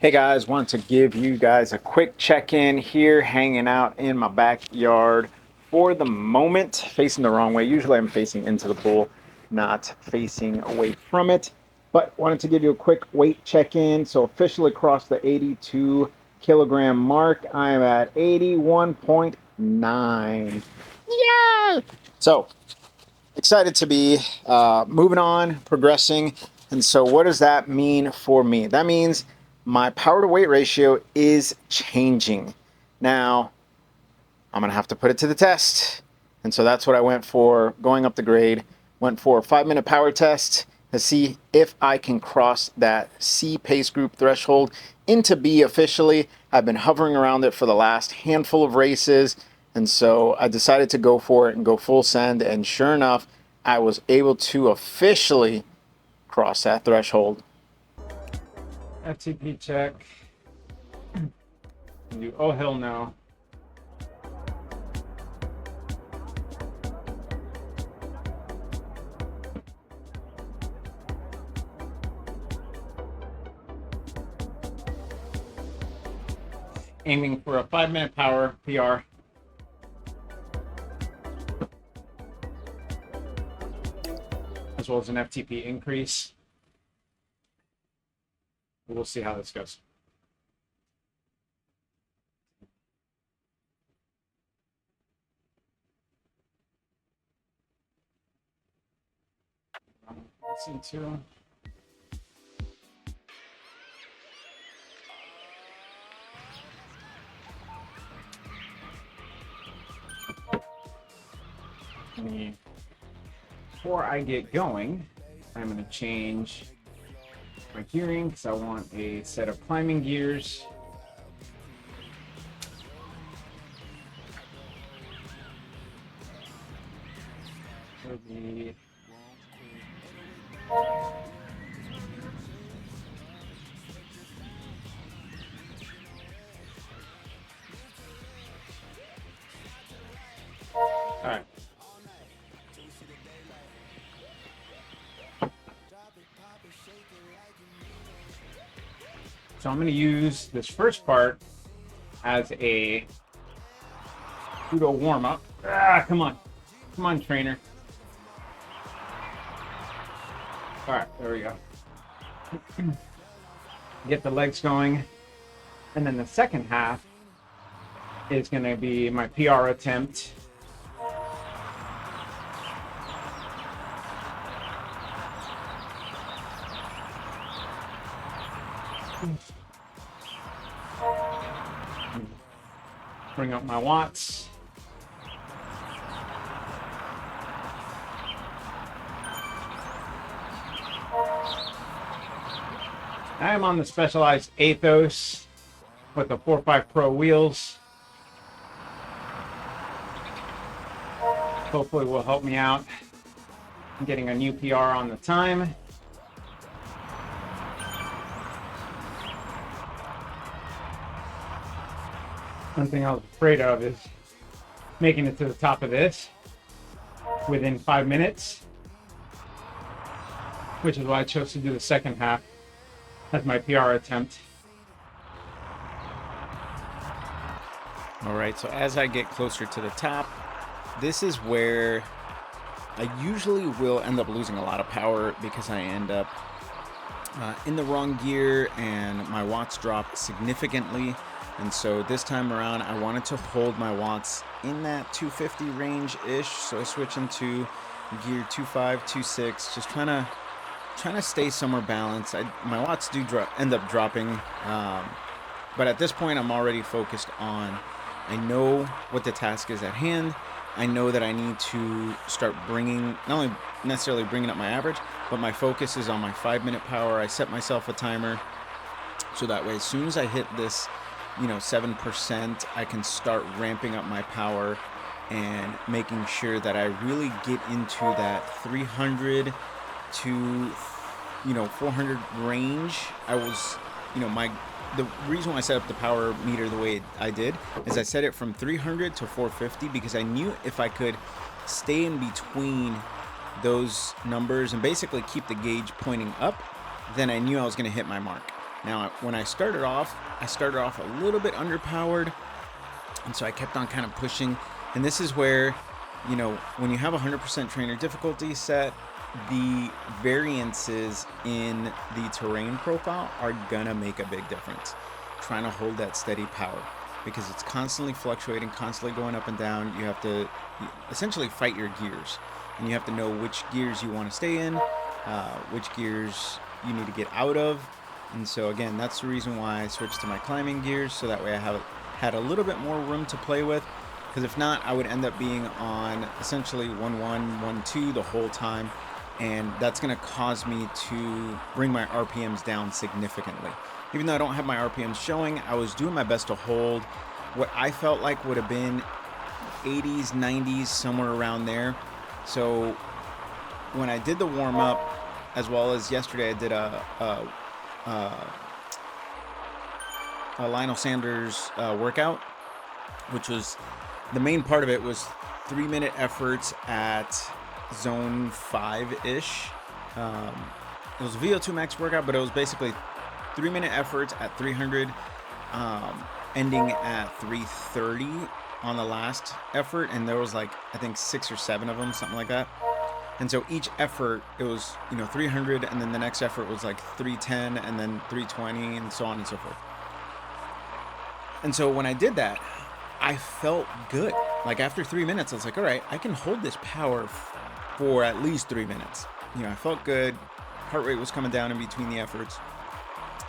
Hey guys, want to give you guys a quick check-in here, hanging out in my backyard for the moment, facing the wrong way. Usually I'm facing into the pool, not facing away from it, but wanted to give you a quick weight check-in. So officially crossed the 82 kilogram mark. I am at 81.9. Yay! So excited to be moving on, progressing. And so what does that mean for me? That means my power to weight ratio is changing. Now, I'm gonna have to put it to the test. And so that's what I went for going up the grade. Went for a 5-minute power test to see if I can cross that C pace group threshold into B officially. I've been hovering around it for the last handful of races. And so I decided to go for it and go full send. And sure enough, I was able to officially cross that threshold. FTP check. Oh, hell no. Aiming for a 5-minute power PR. As well as an FTP increase. We'll see how this goes. Listen to. Before I get going, I'm going to change my gearing because I want a set of climbing gears. All right. So I'm going to use this first part as a pseudo warm-up. Come on. Come on, trainer. All right, there we go. Get the legs going. And then the second half is going to be my PR attempt. Bring up my watts. I am on the Specialized Athos with the 4.5 Pro wheels. Hopefully will help me out in getting a new PR on the time. One thing I was afraid of is making it to the top of this within 5 minutes, which is why I chose to do the second half as my PR attempt. All right, so as I get closer to the top, this is where I usually will end up losing a lot of power because I end up in the wrong gear and my watts drop significantly. And so this time around, I wanted to hold my watts in that 250 range-ish. So I switch into gear 2.5, 2.6, just trying to stay somewhere balanced. My watts do end up dropping, but at this point, I'm already focused on. I know what the task is at hand. I know that I need to start bringing, not only necessarily bringing up my average, but my focus is on my 5-minute power. I set myself a timer so that way, as soon as I hit this 7%, I can start ramping up my power and making sure that I really get into that 300 to 400 range. I was, the reason why I set up the power meter the way I did is I set it from 300 to 450 because I knew if I could stay in between those numbers and basically keep the gauge pointing up, then I knew I was going to hit my mark. Now, when I started off a little bit underpowered, and so I kept on kind of pushing. And this is where, you know, when you have 100% trainer difficulty set, the variances in the terrain profile are gonna make a big difference. Trying to hold that steady power, because it's constantly fluctuating, constantly going up and down. You have to essentially fight your gears, and you have to know which gears you want to stay in, which gears you need to get out of. And so again, that's the reason why I switched to my climbing gears, so that way I had a little bit more room to play with. Because if not, I would end up being on essentially 1-1, 1-2 the whole time, and that's going to cause me to bring my RPMs down significantly. Even though I don't have my RPMs showing, I was doing my best to hold what I felt like would have been 80s, 90s, somewhere around there. So when I did the warm up, as well as yesterday, I did a Lionel Sanders workout, which was, the main part of it was 3-minute efforts at zone 5-ish. It was a VO2 max workout, but it was basically 3-minute efforts at 300, ending at 330 on the last effort. And there was like, I think 6 or 7 of them, something like that. And so each effort, it was, 300, and then the next effort was like 310, and then 320, and so on and so forth. And so when I did that, I felt good. Like after 3 minutes, I was like, all right, I can hold this power for at least 3 minutes. I felt good. Heart rate was coming down in between the efforts.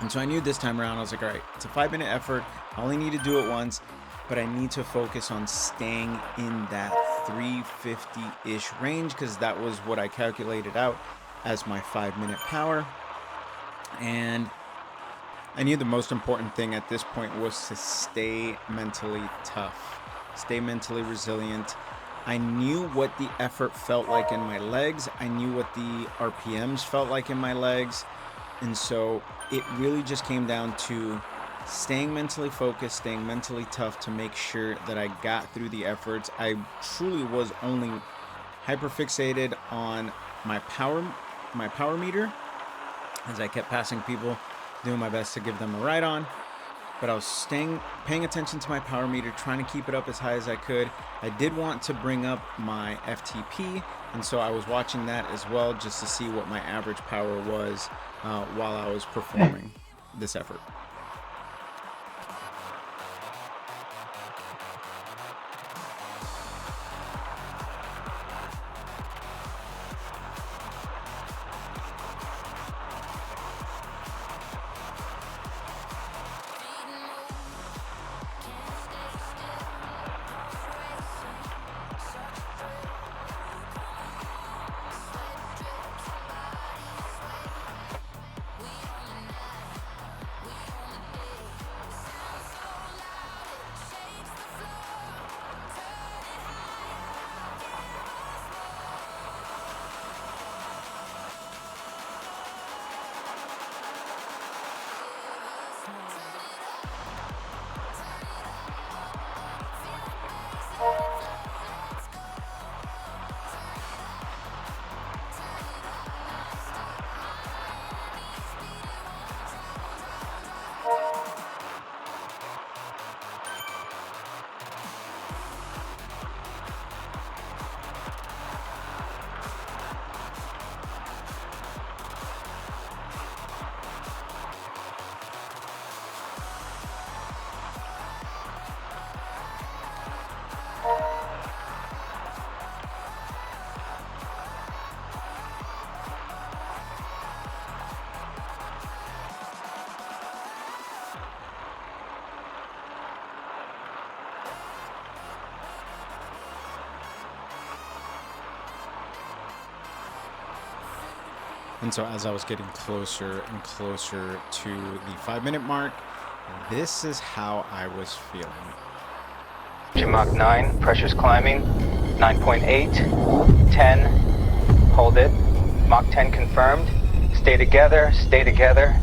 And so I knew this time around, I was like, all right, it's a 5-minute effort. I only need to do it once, but I need to focus on staying in that 350-ish range, because that was what I calculated out as my 5-minute power. And I knew the most important thing at this point was to stay mentally tough, stay mentally resilient. I knew what the effort felt like in my legs. I knew what the RPMs felt like in my legs. And so it really just came down to staying mentally focused, staying mentally tough to make sure that I got through the efforts. I truly was only hyperfixated on my power meter, as I kept passing people, doing my best to give them a ride on. But I was paying attention to my power meter, trying to keep it up as high as I could. I did want to bring up my FTP, and so I was watching that as well, just to see what my average power was while I was performing this effort. And so as I was getting closer and closer to the 5-minute mark, this is how I was feeling. Mach 9, pressure's climbing, 9.8, 10, hold it, Mach 10 confirmed, stay together, stay together.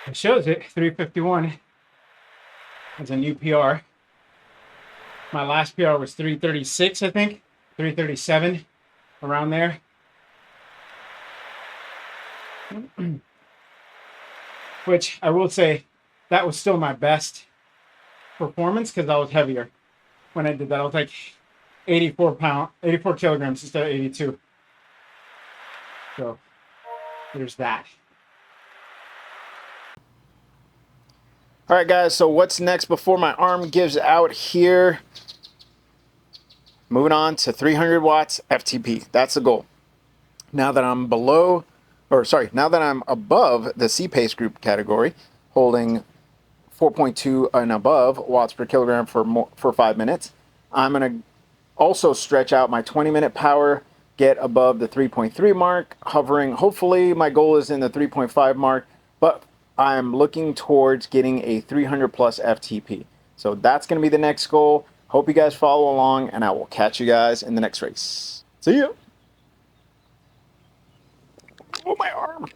It shows it 351 as a new PR. My last PR was 336, I think, 337, around there. Which I will say, that was still my best performance because I was heavier when I did that. I was like 84 kilograms instead of 82. So there's that. All right, guys, so what's next before my arm gives out here? Moving on to 300 watts FTP. That's the goal. Now that I'm now that I'm above the C-Pace group category, holding 4.2 and above watts per kilogram for 5 minutes, I'm going to also stretch out my 20-minute power, get above the 3.3 mark, hovering. Hopefully, my goal is in the 3.5 mark, but I'm looking towards getting a 300 plus FTP. So that's going to be the next goal. Hope you guys follow along, and I will catch you guys in the next race. See you. Oh, my arm.